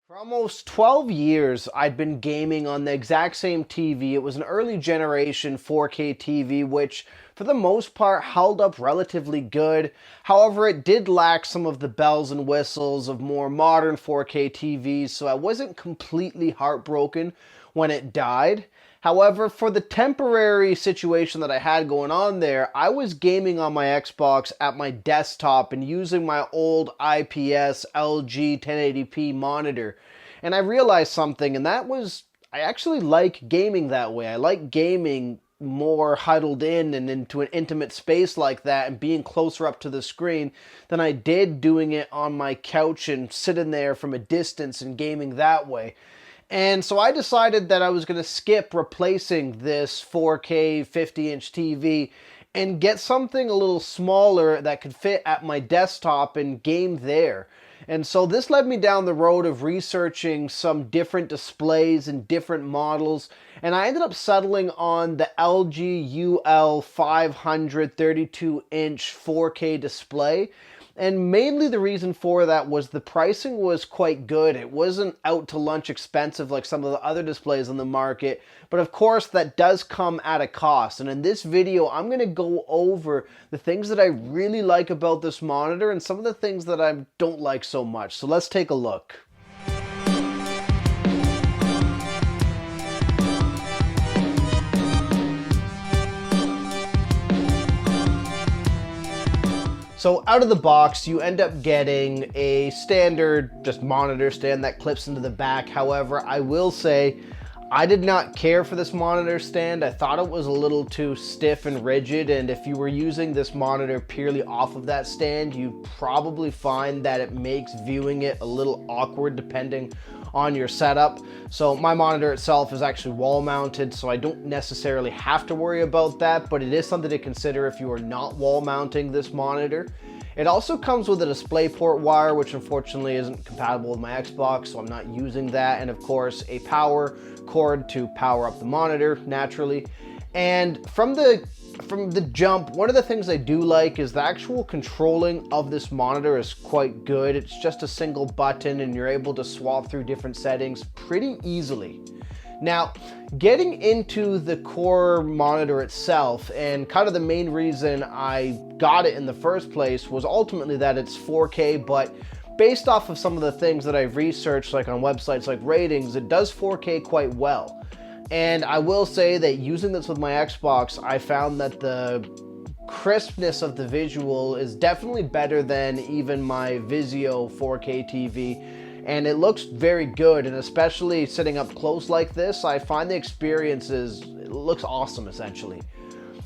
For almost 12 years, I'd been gaming on the exact same TV. It was an early generation 4K TV, which for the most part held up relatively good. However, it did lack some of the bells and whistles of more modern 4K TVs, so I wasn't completely heartbroken when it died. However, for the temporary situation that I had going on there, I was gaming on my Xbox at my desktop and using my old IPS LG 1080p monitor. And I realized something, and that was I actually like gaming that way. I like gaming more huddled in and into an intimate space like that and being closer up to the screen than I did doing it on my couch and sitting there from a distance and gaming that way. And so I decided that I was going to skip replacing this 4K 50-inch TV and get something a little smaller that could fit at my desktop and game there. And so this led me down the road of researching some different displays and different models, and I ended up settling on the LG UL500 32-inch 4K display. And mainly the reason for that was the pricing was quite good. It wasn't out to lunch expensive like some of the other displays on the market, but of course that does come at a cost. And in this video, I'm going to go over the things that I really like about this monitor and some of the things that I don't like so much. So let's take a look. So out of the box, you end up getting a standard just monitor stand that clips into the back. However, I will say I did not care for this monitor stand. I thought it was a little too stiff and rigid, and if you were using this monitor purely off of that stand, you probably find that it makes viewing it a little awkward depending on your setup. So my monitor itself is actually wall mounted, so I don't necessarily have to worry about that, but it is something to consider if you are not wall mounting this monitor. It also comes with a DisplayPort wire, which unfortunately isn't compatible with my Xbox, so I'm not using that, and of course a power cord to power up the monitor naturally. And from the jump, one of the things I do like is the actual controlling of this monitor is quite good. It's just a single button and you're able to swap through different settings pretty easily. Now, getting into the core monitor itself, and kind of the main reason I got it in the first place was ultimately that it's 4K, but based off of some of the things that I've researched, like on websites like Ratings, it does 4K quite well. And I will say that using this with my Xbox, I found that the crispness of the visual is definitely better than even my Vizio 4K TV. And it looks very good, and especially sitting up close like this, I find the experience it looks awesome essentially.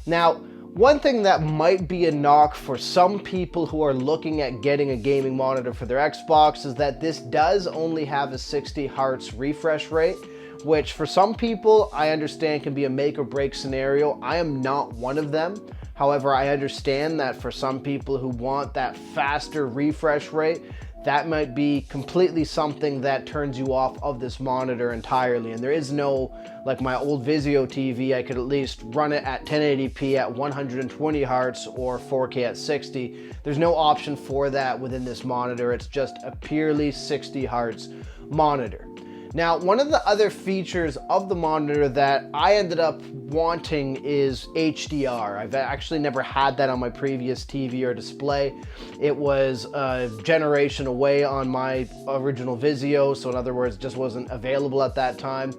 Now, one thing that might be a knock for some people who are looking at getting a gaming monitor for their Xbox is that this does only have a 60 Hz refresh rate, which for some people I understand can be a make or break scenario. I am not one of them. However, I understand that for some people who want that faster refresh rate, that might be completely something that turns you off of this monitor entirely. And there is no, like my old Vizio TV, I could at least run it at 1080p at 120 Hz or 4K at 60. There's no option for that within this monitor. It's just a purely 60 Hz monitor. Now, one of the other features of the monitor that I ended up wanting is HDR. I've actually never had that on my previous TV or display. It was a generation away on my original Vizio, so in other words, it just wasn't available at that time.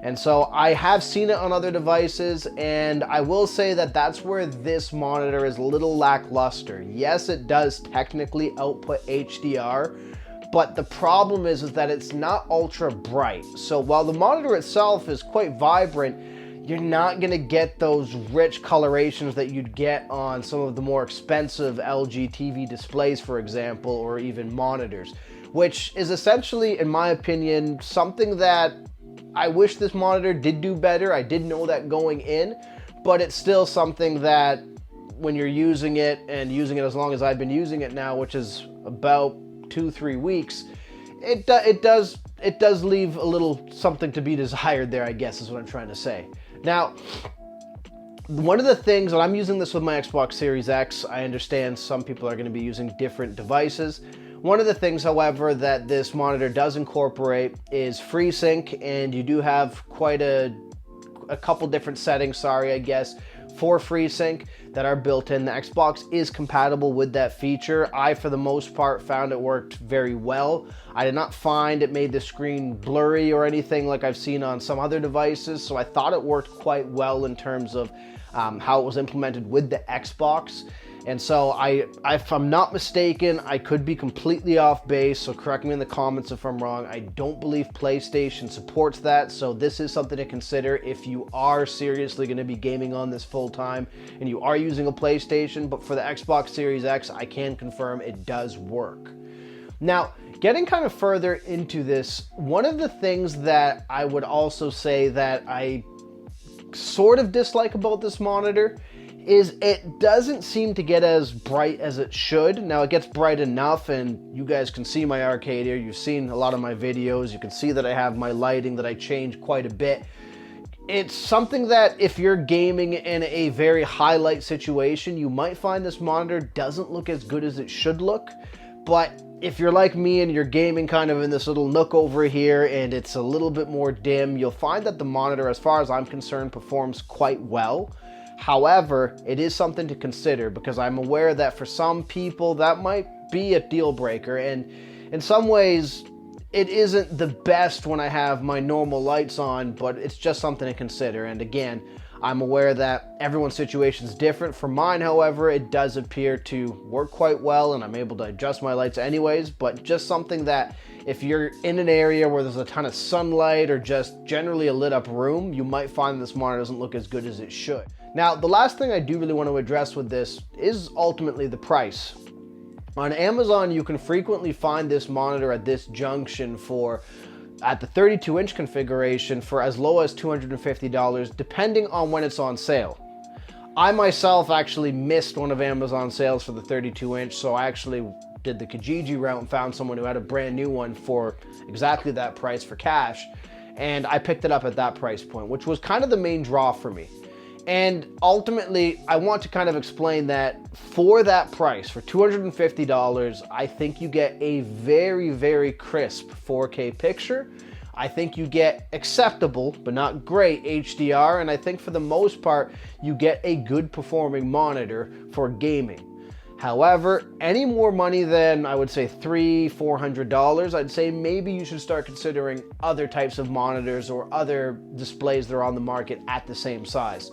And so I have seen it on other devices, and I will say that that's where this monitor is a little lackluster. Yes, it does technically output HDR, but the problem is that it's not ultra bright. So while the monitor itself is quite vibrant, you're not gonna get those rich colorations that you'd get on some of the more expensive LG TV displays, for example, or even monitors, which is essentially, in my opinion, something that I wish this monitor did do better. I did know that going in, but it's still something that when you're using it and using it as long as I've been using it now, which is about 2-3 weeks, it does leave a little something to be desired there, I guess is what I'm trying to say. Now, one of the things that I'm using this with my Xbox Series X, I understand some people are going to be using different devices. One of the things, however, that this monitor does incorporate is FreeSync, and you do have quite a couple different settings, for FreeSync that are built in. The Xbox is compatible with that feature. I, for the most part, found it worked very well. I did not find it made the screen blurry or anything like I've seen on some other devices, so I thought it worked quite well in terms of how it was implemented with the Xbox. And so if I'm not mistaken, I could be completely off base, so correct me in the comments if I'm wrong. I don't believe PlayStation supports that, so this is something to consider if you are seriously going to be gaming on this full time and you are using a PlayStation. But for the Xbox Series X, I can confirm it does work. Now, getting kind of further into this, one of the things that I would also say that I sort of dislike about this monitor is it doesn't seem to get as bright as it should. Now, it gets bright enough, and you guys can see my arcade here. You've seen a lot of my videos. You can see that I have my lighting that I change quite a bit. It's something that if you're gaming in a very high light situation, you might find this monitor doesn't look as good as it should look. But if you're like me and you're gaming kind of in this little nook over here and it's a little bit more dim, you'll find that the monitor, as far as I'm concerned, performs quite well. However, it is something to consider because I'm aware that for some people that might be a deal breaker, and in some ways it isn't the best when I have my normal lights on, but it's just something to consider. And again, I'm aware that everyone's situation is different. For mine, however, it does appear to work quite well and I'm able to adjust my lights anyways, but just something that if you're in an area where there's a ton of sunlight or just generally a lit up room, you might find this monitor doesn't look as good as it should. Now, the last thing I do really want to address with this is ultimately the price. On Amazon, you can frequently find this monitor at this junction at the 32-inch configuration for as low as $250, depending on when it's on sale. I myself actually missed one of Amazon's sales for the 32-inch, so I actually did the Kijiji route and found someone who had a brand new one for exactly that price for cash, and I picked it up at that price point, which was kind of the main draw for me. And ultimately, I want to kind of explain that for that price, for $250, I think you get a very, very crisp 4K picture. I think you get acceptable, but not great HDR. And I think for the most part, you get a good performing monitor for gaming. However, any more money than I would say $300-400, I'd say maybe you should start considering other types of monitors or other displays that are on the market at the same size.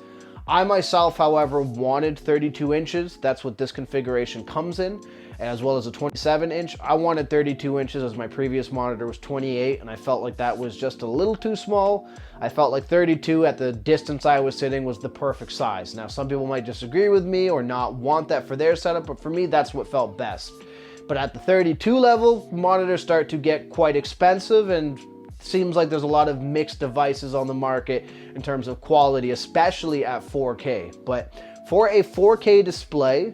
I myself, however, wanted 32 inches. That's what this configuration comes in, as well as a 27-inch. I wanted 32 inches as my previous monitor was 28, and I felt like that was just a little too small. I felt like 32 at the distance I was sitting was the perfect size. Now, some people might disagree with me or not want that for their setup, but for me, that's what felt best. But at the 32 level, monitors start to get quite expensive, and seems like there's a lot of mixed devices on the market in terms of quality, especially at 4K. But for a 4K display,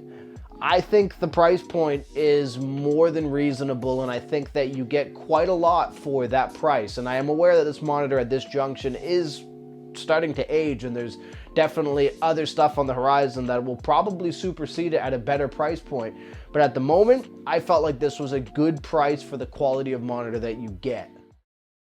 I think the price point is more than reasonable, and I think that you get quite a lot for that price. And I am aware that this monitor at this junction is starting to age, and there's definitely other stuff on the horizon that will probably supersede it at a better price point. But at the moment, I felt like this was a good price for the quality of monitor that you get.